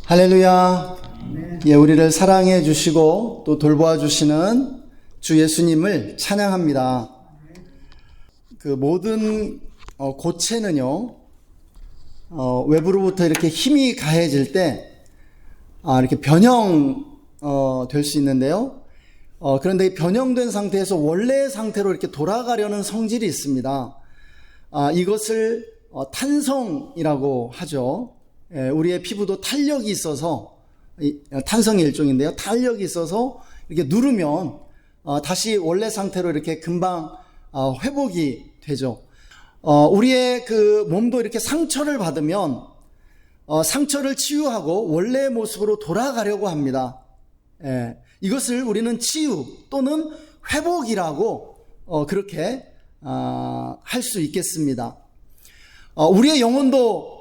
할렐루야. 예, 우리를 사랑해 주시고 또 돌보아 주시는 주 예수님을 찬양합니다. 그 모든 고체는요, 외부로부터 이렇게 힘이 가해질 때 이렇게 될 수 있는데요. 그런데 변형된 상태에서 원래의 상태로 이렇게 돌아가려는 성질이 있습니다. 이것을 탄성이라고 하죠. 우리의 피부도 탄력이 있어서, 탄성의 일종인데요. 탄력이 있어서 이렇게 누르면 다시 원래 상태로 이렇게 금방 회복이 되죠. 우리의 그 몸도 이렇게 상처를 받으면 상처를 치유하고 원래의 모습으로 돌아가려고 합니다. 이것을 우리는 치유 또는 회복이라고 그렇게 할 수 있겠습니다. 우리의 영혼도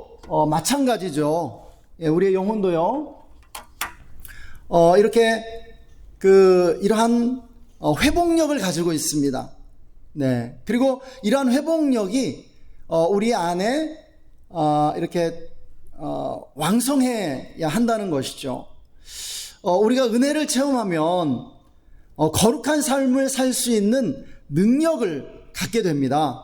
마찬가지죠. 우리의 영혼도요, 이렇게 이러한 회복력을 가지고 있습니다. 네. 그리고 이러한 회복력이 우리 안에 이렇게 왕성해야 한다는 것이죠. 우리가 은혜를 체험하면 거룩한 삶을 살 수 있는 능력을 갖게 됩니다.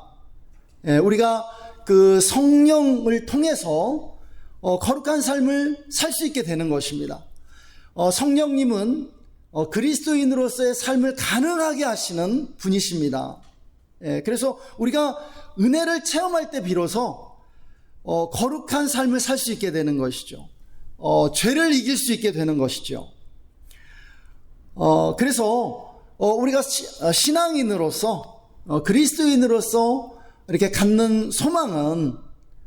우리가 그 성령을 통해서 거룩한 삶을 살 수 있게 되는 것입니다. 성령님은 그리스도인으로서의 삶을 가능하게 하시는 분이십니다. 그래서 우리가 은혜를 체험할 때 비로소 거룩한 삶을 살 수 있게 되는 것이죠. 죄를 이길 수 있게 되는 것이죠. 그래서 우리가 신앙인으로서 그리스도인으로서 이렇게 갖는 소망은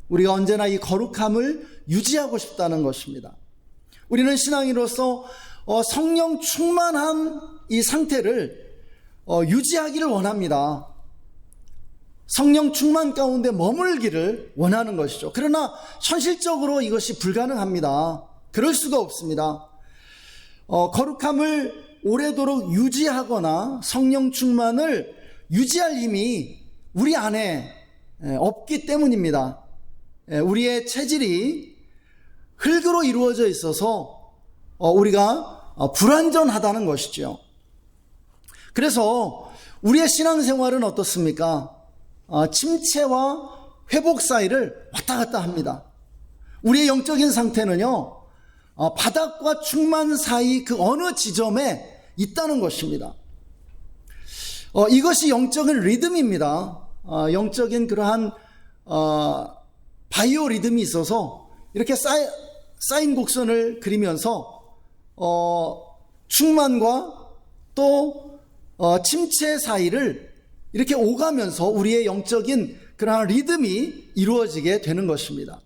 우리가 언제나 이 거룩함을 유지하고 싶다는 것입니다. 우리는 신앙인으로서 성령 충만한 이 상태를 유지하기를 원합니다. 성령 충만 가운데 머물기를 원하는 것이죠. 그러나 현실적으로 이것이 불가능합니다. 그럴 수가 없습니다. 거룩함을 오래도록 유지하거나 성령 충만을 유지할 힘이 우리 안에 없기 때문입니다. 우리의 체질이 흙으로 이루어져 있어서 우리가 불완전하다는 것이죠. 그래서 우리의 신앙생활은 어떻습니까? 침체와 회복 사이를 왔다 갔다 합니다. 우리의 영적인 상태는요, 바닥과 충만 사이 그 어느 지점에 있다는 것입니다. 이것이 영적인 리듬입니다. 영적인 그러한 바이오 리듬이 있어서 이렇게 사인 곡선을 그리면서 충만과 또 침체 사이를 이렇게 오가면서 우리의 영적인 그러한 리듬이 이루어지게 되는 것입니다.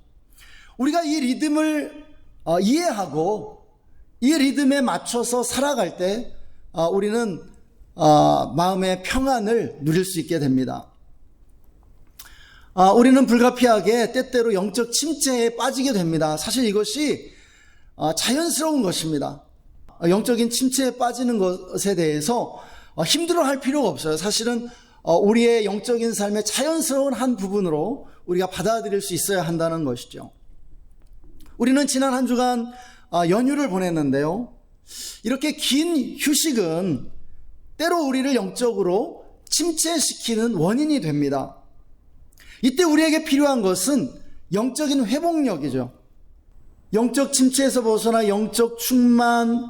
우리가 이 리듬을 이해하고 이 리듬에 맞춰서 살아갈 때 우리는 마음의 평안을 누릴 수 있게 됩니다. 우리는 불가피하게 때때로 영적 침체에 빠지게 됩니다. 사실 이것이 자연스러운 것입니다. 영적인 침체에 빠지는 것에 대해서 힘들어할 필요가 없어요. 사실은 우리의 영적인 삶의 자연스러운 한 부분으로 우리가 받아들일 수 있어야 한다는 것이죠. 우리는 지난 한 주간 연휴를 보냈는데요, 이렇게 긴 휴식은 때로 우리를 영적으로 침체시키는 원인이 됩니다. 이때 우리에게 필요한 것은 영적인 회복력이죠. 영적 침체에서 벗어나 영적 충만으로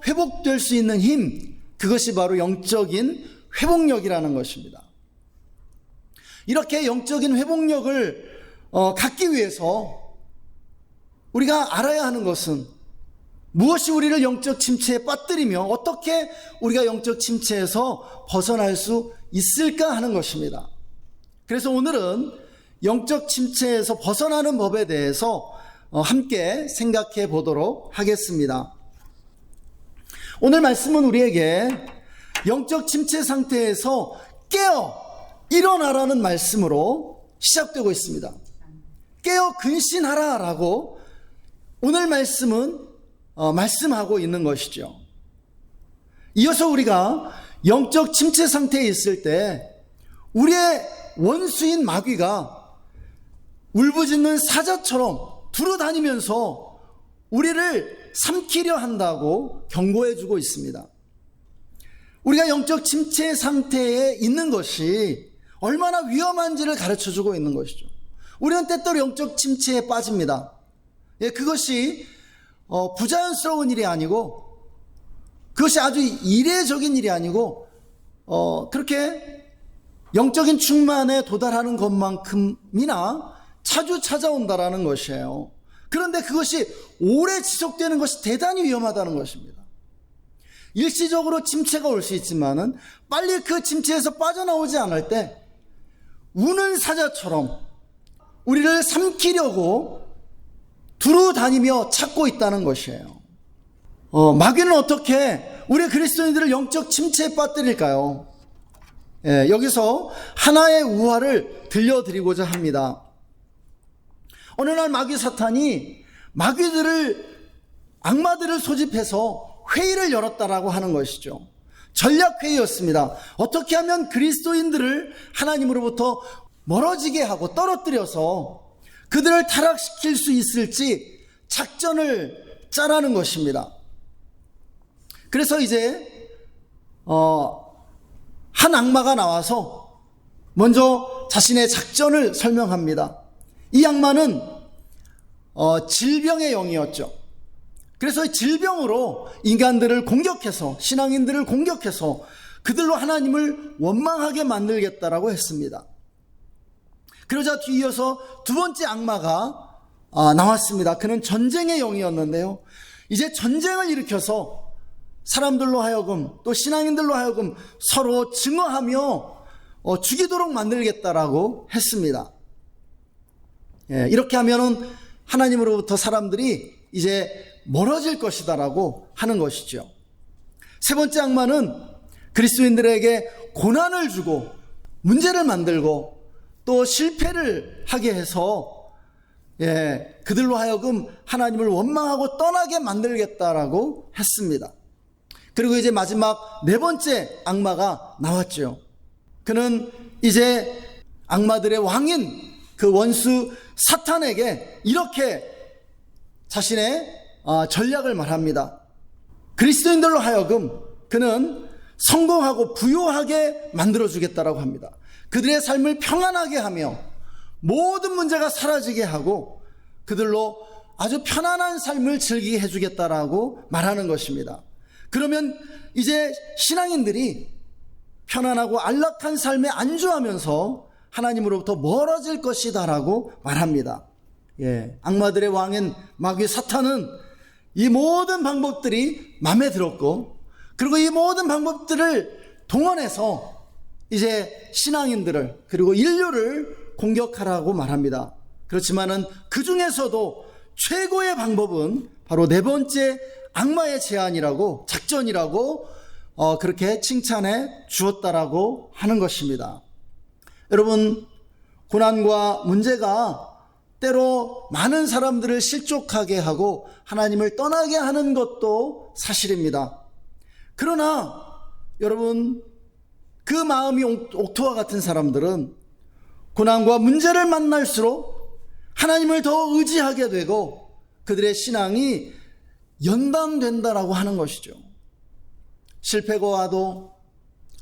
회복될 수 있는 힘, 그것이 바로 영적인 회복력이라는 것입니다. 이렇게 영적인 회복력을 갖기 위해서 우리가 알아야 하는 것은 무엇이 우리를 영적 침체에 빠뜨리며 어떻게 우리가 영적 침체에서 벗어날 수 있을까 하는 것입니다. 그래서 오늘은 영적 침체에서 벗어나는 법에 대해서 함께 생각해 보도록 하겠습니다. 오늘 말씀은 우리에게 영적 침체 상태에서 깨어 일어나라는 말씀으로 시작되고 있습니다. 깨어 근신하라라고 오늘 말씀은 말씀하고 있는 것이죠. 이어서 우리가 영적 침체 상태에 있을 때 우리의 원수인 마귀가 울부짖는 사자처럼 두루다니면서 우리를 삼키려 한다고 경고해 주고 있습니다. 우리가 영적 침체 상태에 있는 것이 얼마나 위험한지를 가르쳐 주고 있는 것이죠. 우리는 때때로 영적 침체에 빠집니다. 그것이 부자연스러운 일이 아니고, 그것이 아주 이례적인 일이 아니고, 그렇게 영적인 충만에 도달하는 것만큼이나 자주 찾아온다라는 것이에요. 그런데 그것이 오래 지속되는 것이 대단히 위험하다는 것입니다. 일시적으로 침체가 올 수 있지만은 빨리 그 침체에서 빠져나오지 않을 때 우는 사자처럼 우리를 삼키려고 두루 다니며 찾고 있다는 것이에요. 마귀는 어떻게 우리 그리스도인들을 영적 침체에 빠뜨릴까요? 여기서 하나의 우화를 들려드리고자 합니다. 어느 날 마귀 사탄이 악마들을 소집해서 회의를 열었다라고 하는 것이죠. 전략회의였습니다. 어떻게 하면 그리스도인들을 하나님으로부터 멀어지게 하고 떨어뜨려서 그들을 타락시킬 수 있을지 작전을 짜라는 것입니다. 그래서 이제 한 악마가 나와서 먼저 자신의 작전을 설명합니다. 이 악마는 질병의 영이었죠. 그래서 질병으로 인간들을 공격해서, 신앙인들을 공격해서 그들로 하나님을 원망하게 만들겠다라고 했습니다. 그러자 뒤이어서 두 번째 악마가 나왔습니다. 그는 전쟁의 영이었는데요, 이제 전쟁을 일으켜서 사람들로 하여금, 또 신앙인들로 하여금 서로 증오하며 죽이도록 만들겠다라고 했습니다. 이렇게 하면은 하나님으로부터 사람들이 이제 멀어질 것이다라고 하는 것이죠. 세 번째 악마는 그리스도인들에게 고난을 주고 문제를 만들고 또 실패를 하게 해서 그들로 하여금 하나님을 원망하고 떠나게 만들겠다라고 했습니다. 그리고 이제 마지막 네 번째 악마가 나왔죠. 그는 이제 악마들의 왕인 그 원수 사탄에게 이렇게 자신의 전략을 말합니다. 그리스도인들로 하여금 그는 성공하고 부유하게 만들어주겠다라고 합니다. 그들의 삶을 평안하게 하며 모든 문제가 사라지게 하고 그들로 아주 편안한 삶을 즐기게 해주겠다라고 말하는 것입니다. 그러면 이제 신앙인들이 편안하고 안락한 삶에 안주하면서 하나님으로부터 멀어질 것이다라고 말합니다. 악마들의 왕인 마귀 사탄은 이 모든 방법들이 마음에 들었고, 그리고 이 모든 방법들을 동원해서 이제 신앙인들을, 그리고 인류를 공격하라고 말합니다. 그렇지만은 그 중에서도 최고의 방법은 바로 네 번째 악마의 제안이라고, 작전이라고 그렇게 칭찬해 주었다라고 하는 것입니다. 여러분, 고난과 문제가 때로 많은 사람들을 실족하게 하고 하나님을 떠나게 하는 것도 사실입니다. 그러나 여러분, 그 마음이 옥토와 같은 사람들은 고난과 문제를 만날수록 하나님을 더 의지하게 되고 그들의 신앙이 연단된다라고 하는 것이죠. 실패가 와도,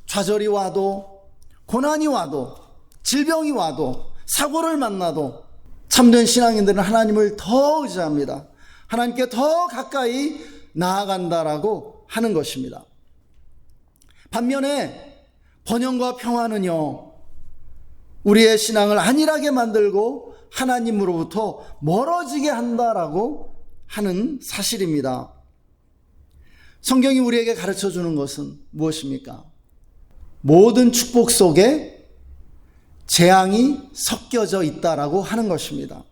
좌절이 와도, 고난이 와도, 질병이 와도, 사고를 만나도 참된 신앙인들은 하나님을 더 의지합니다. 하나님께 더 가까이 나아간다라고 하는 것입니다. 반면에 번영과 평화는요, 우리의 신앙을 안일하게 만들고 하나님으로부터 멀어지게 한다라고 하는 사실입니다. 성경이 우리에게 가르쳐주는 것은 무엇입니까? 모든 축복 속에 재앙이 섞여져 있다라고 하는 것입니다.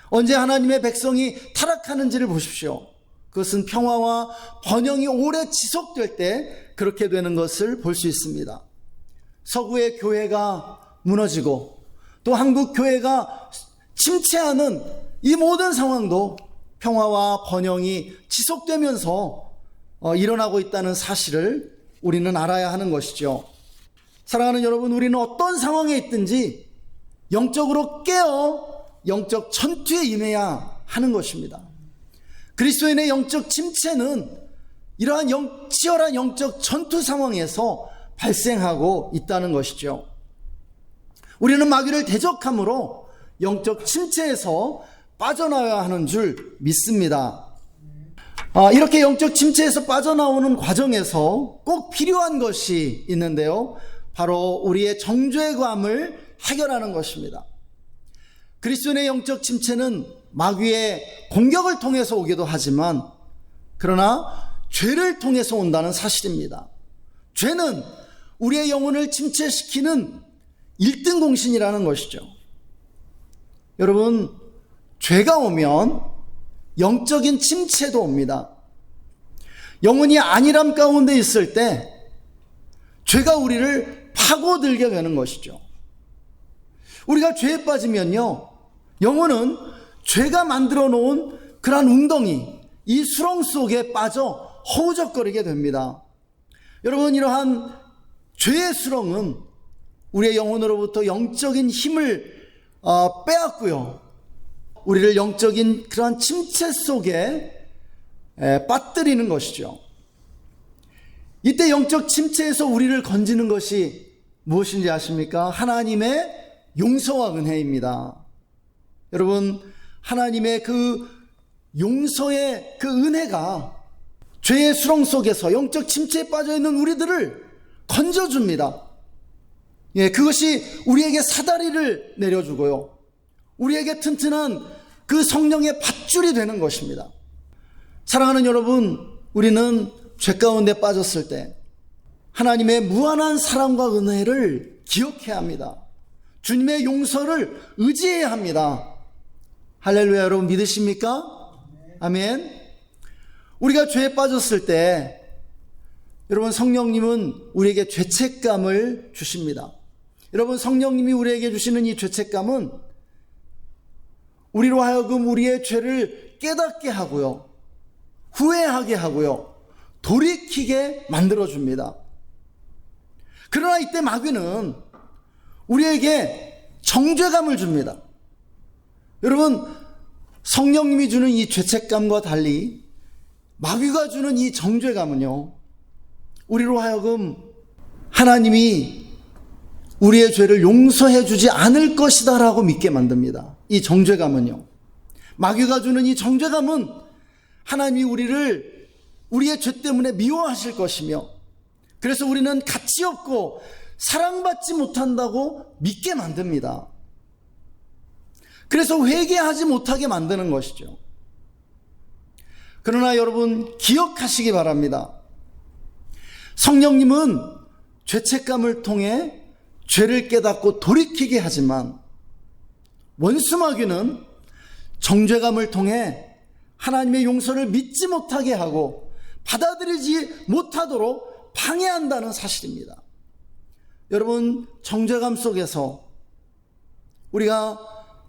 언제 하나님의 백성이 타락하는지를 보십시오. 그것은 평화와 번영이 오래 지속될 때 그렇게 되는 것을 볼 수 있습니다. 서구의 교회가 무너지고 또 한국 교회가 침체하는 이 모든 상황도 평화와 번영이 지속되면서 일어나고 있다는 사실을 우리는 알아야 하는 것이죠. 사랑하는 여러분, 우리는 어떤 상황에 있든지 영적으로 깨어 영적 전투에 임해야 하는 것입니다. 그리스도인의 영적 침체는 이러한 치열한 영적 전투 상황에서 발생하고 있다는 것이죠. 우리는 마귀를 대적함으로 영적 침체에서 빠져나와야 하는 줄 믿습니다. 이렇게 영적 침체에서 빠져나오는 과정에서 꼭 필요한 것이 있는데요. 바로 우리의 정죄감을 해결하는 것입니다. 그리스도인의 영적 침체는 마귀의 공격을 통해서 오기도 하지만 그러나 죄를 통해서 온다는 사실입니다. 죄는 우리의 영혼을 침체시키는 1등 공신이라는 것이죠. 여러분, 죄가 오면 영적인 침체도 옵니다. 영혼이 안일함 가운데 있을 때 죄가 우리를 파고들게 되는 것이죠. 우리가 죄에 빠지면요, 영혼은 죄가 만들어 놓은 그러한 웅덩이, 이 수렁 속에 빠져 허우적거리게 됩니다. 여러분, 이러한 죄의 수렁은 우리의 영혼으로부터 영적인 힘을 빼앗고요, 우리를 영적인 그러한 침체 속에 빠뜨리는 것이죠. 이때 영적 침체에서 우리를 건지는 것이 무엇인지 아십니까? 하나님의 용서와 은혜입니다. 여러분, 하나님의 그 용서의 그 은혜가 죄의 수렁 속에서 영적 침체에 빠져있는 우리들을 건져줍니다. 그것이 우리에게 사다리를 내려주고요, 우리에게 튼튼한 그 성령의 밧줄이 되는 것입니다. 사랑하는 여러분, 우리는 죄 가운데 빠졌을 때 하나님의 무한한 사랑과 은혜를 기억해야 합니다. 주님의 용서를 의지해야 합니다. 할렐루야. 여러분 믿으십니까? 아멘. 우리가 죄에 빠졌을 때 여러분, 성령님은 우리에게 죄책감을 주십니다. 여러분, 성령님이 우리에게 주시는 이 죄책감은 우리로 하여금 우리의 죄를 깨닫게 하고요, 후회하게 하고요, 돌이키게 만들어줍니다. 그러나 이때 마귀는 우리에게 정죄감을 줍니다. 여러분, 성령님이 주는 이 죄책감과 달리 마귀가 주는 이 정죄감은요, 우리로 하여금 하나님이 우리의 죄를 용서해 주지 않을 것이다 라고 믿게 만듭니다. 이 정죄감은요, 마귀가 주는 이 정죄감은 하나님이 우리를 우리의 죄 때문에 미워하실 것이며, 그래서 우리는 가치 없고 사랑받지 못한다고 믿게 만듭니다. 그래서 회개하지 못하게 만드는 것이죠. 그러나 여러분, 기억하시기 바랍니다. 성령님은 죄책감을 통해 죄를 깨닫고 돌이키게 하지만 원수 마귀는 정죄감을 통해 하나님의 용서를 믿지 못하게 하고 받아들이지 못하도록 방해한다는 사실입니다. 여러분, 정죄감 속에서 우리가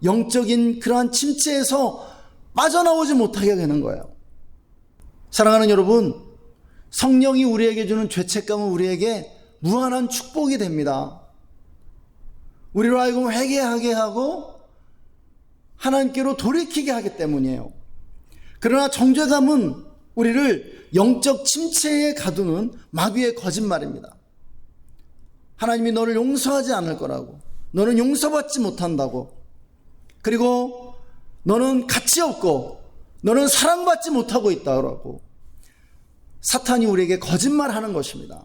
영적인 그러한 침체에서 빠져나오지 못하게 되는 거예요. 사랑하는 여러분, 성령이 우리에게 주는 죄책감은 우리에게 무한한 축복이 됩니다. 우리로 하여금 회개하게 하고 하나님께로 돌이키게 하기 때문이에요. 그러나 정죄감은 우리를 영적 침체에 가두는 마귀의 거짓말입니다. 하나님이 너를 용서하지 않을 거라고, 너는 용서받지 못한다고, 그리고 너는 가치 없고 너는 사랑받지 못하고 있다고 사탄이 우리에게 거짓말하는 것입니다.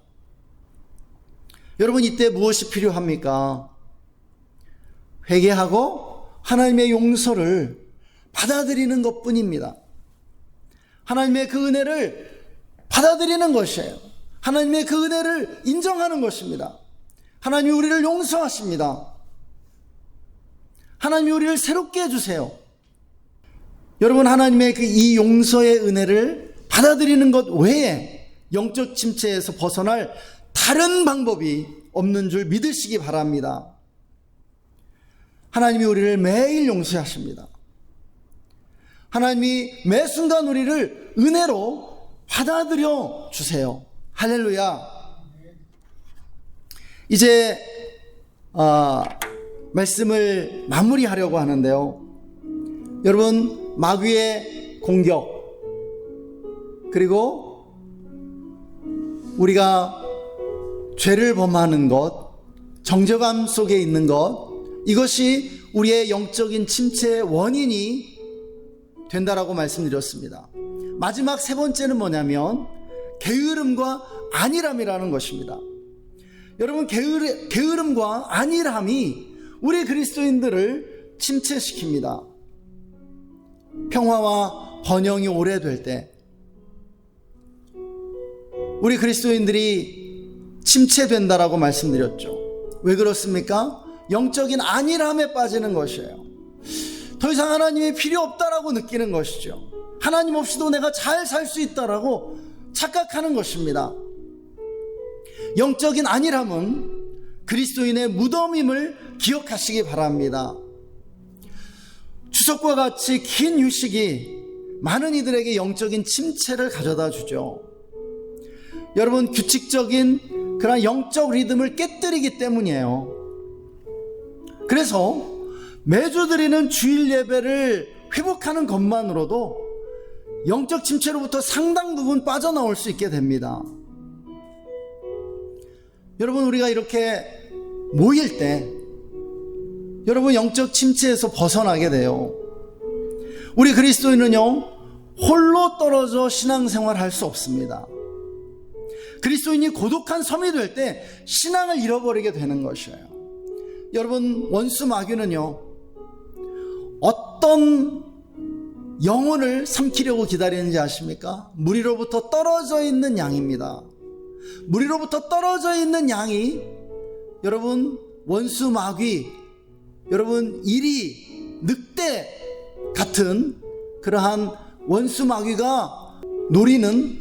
여러분, 이때 무엇이 필요합니까? 회개하고 하나님의 용서를 받아들이는 것뿐입니다. 하나님의 그 은혜를 받아들이는 것이에요. 하나님의 그 은혜를 인정하는 것입니다. 하나님이 우리를 용서하십니다. 하나님이 우리를 새롭게 해주세요. 여러분, 하나님의 그 이 용서의 은혜를 받아들이는 것 외에 영적 침체에서 벗어날 다른 방법이 없는 줄 믿으시기 바랍니다. 하나님이 우리를 매일 용서하십니다. 하나님이 매 순간 우리를 은혜로 받아들여 주세요. 할렐루야. 이제 말씀을 마무리하려고 하는데요. 여러분, 마귀의 공격, 그리고 우리가 죄를 범하는 것, 정죄감 속에 있는 것, 이것이 우리의 영적인 침체의 원인이 된다라고 말씀드렸습니다. 마지막 세 번째는 뭐냐면 게으름과 안일함이라는 것입니다. 여러분, 게으름과 안일함이 우리 그리스도인들을 침체시킵니다. 평화와 번영이 오래될 때 우리 그리스도인들이 침체된다라고 말씀드렸죠. 왜 그렇습니까? 영적인 안일함에 빠지는 것이에요. 더 이상 하나님이 필요 없다라고 느끼는 것이죠. 하나님 없이도 내가 잘 살 수 있다라고 착각하는 것입니다. 영적인 안일함은 그리스도인의 무덤임을 기억하시기 바랍니다. 추석과 같이 긴 휴식이 많은 이들에게 영적인 침체를 가져다 주죠. 여러분, 규칙적인 그런 영적 리듬을 깨뜨리기 때문이에요. 그래서 매주 드리는 주일 예배를 회복하는 것만으로도 영적 침체로부터 상당 부분 빠져나올 수 있게 됩니다. 여러분, 우리가 이렇게 모일 때 여러분 영적 침체에서 벗어나게 돼요. 우리 그리스도인은요, 홀로 떨어져 신앙생활 할 수 없습니다. 그리스도인이 고독한 섬이 될 때 신앙을 잃어버리게 되는 것이에요. 여러분, 원수 마귀는요, 어떤 영혼을 삼키려고 기다리는지 아십니까? 무리로부터 떨어져 있는 양입니다. 무리로부터 떨어져 있는 양이, 여러분, 원수 마귀, 여러분, 이리 늑대 같은 그러한 원수 마귀가 노리는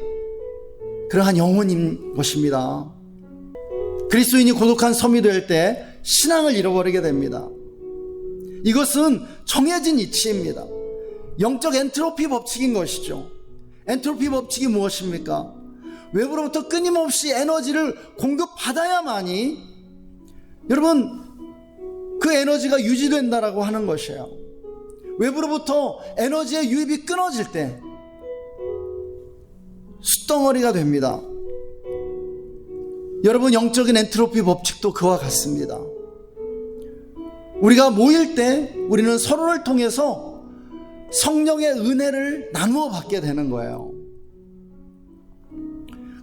그러한 영혼인 것입니다. 그리스도인이 고독한 섬이 될 때 신앙을 잃어버리게 됩니다. 이것은 정해진 이치입니다. 영적 엔트로피 법칙인 것이죠. 엔트로피 법칙이 무엇입니까? 외부로부터 끊임없이 에너지를 공급받아야만이 여러분 그 에너지가 유지된다라고 하는 것이에요. 외부로부터 에너지의 유입이 끊어질 때 숫덩어리가 됩니다. 여러분, 영적인 엔트로피 법칙도 그와 같습니다. 우리가 모일 때 우리는 서로를 통해서 성령의 은혜를 나누어 받게 되는 거예요.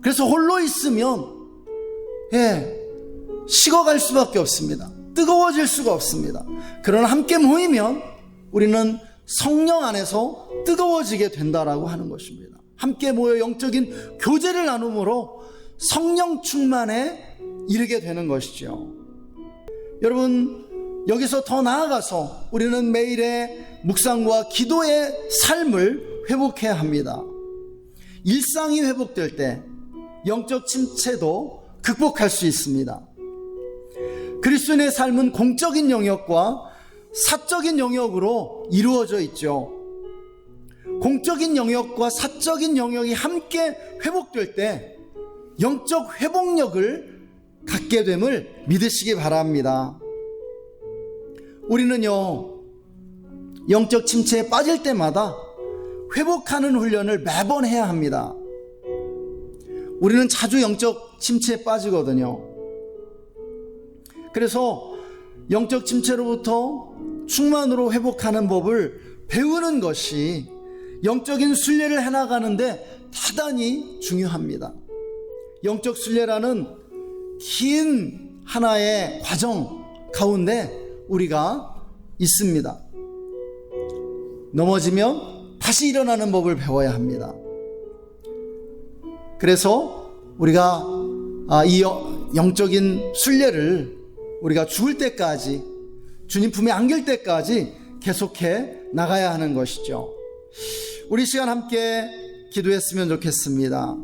그래서 홀로 있으면 식어갈 수밖에 없습니다. 뜨거워질 수가 없습니다. 그러나 함께 모이면 우리는 성령 안에서 뜨거워지게 된다라고 하는 것입니다. 함께 모여 영적인 교제를 나눔으로 성령 충만에 이르게 되는 것이죠. 여러분, 여기서 더 나아가서 우리는 매일의 묵상과 기도의 삶을 회복해야 합니다. 일상이 회복될 때 영적 침체도 극복할 수 있습니다. 그리스도인의 삶은 공적인 영역과 사적인 영역으로 이루어져 있죠. 공적인 영역과 사적인 영역이 함께 회복될 때 영적 회복력을 갖게 됨을 믿으시기 바랍니다. 우리는요, 영적 침체에 빠질 때마다 회복하는 훈련을 매번 해야 합니다. 우리는 자주 영적 침체에 빠지거든요. 그래서 영적 침체로부터 충만으로 회복하는 법을 배우는 것이 영적인 순례를 해나가는데 대단히 중요합니다. 영적 순례라는 긴 하나의 과정 가운데 우리가 있습니다. 넘어지면 다시 일어나는 법을 배워야 합니다. 그래서 우리가 이 영적인 순례를 우리가 죽을 때까지, 주님 품에 안길 때까지 계속해 나가야 하는 것이죠. 우리 시간 함께 기도했으면 좋겠습니다.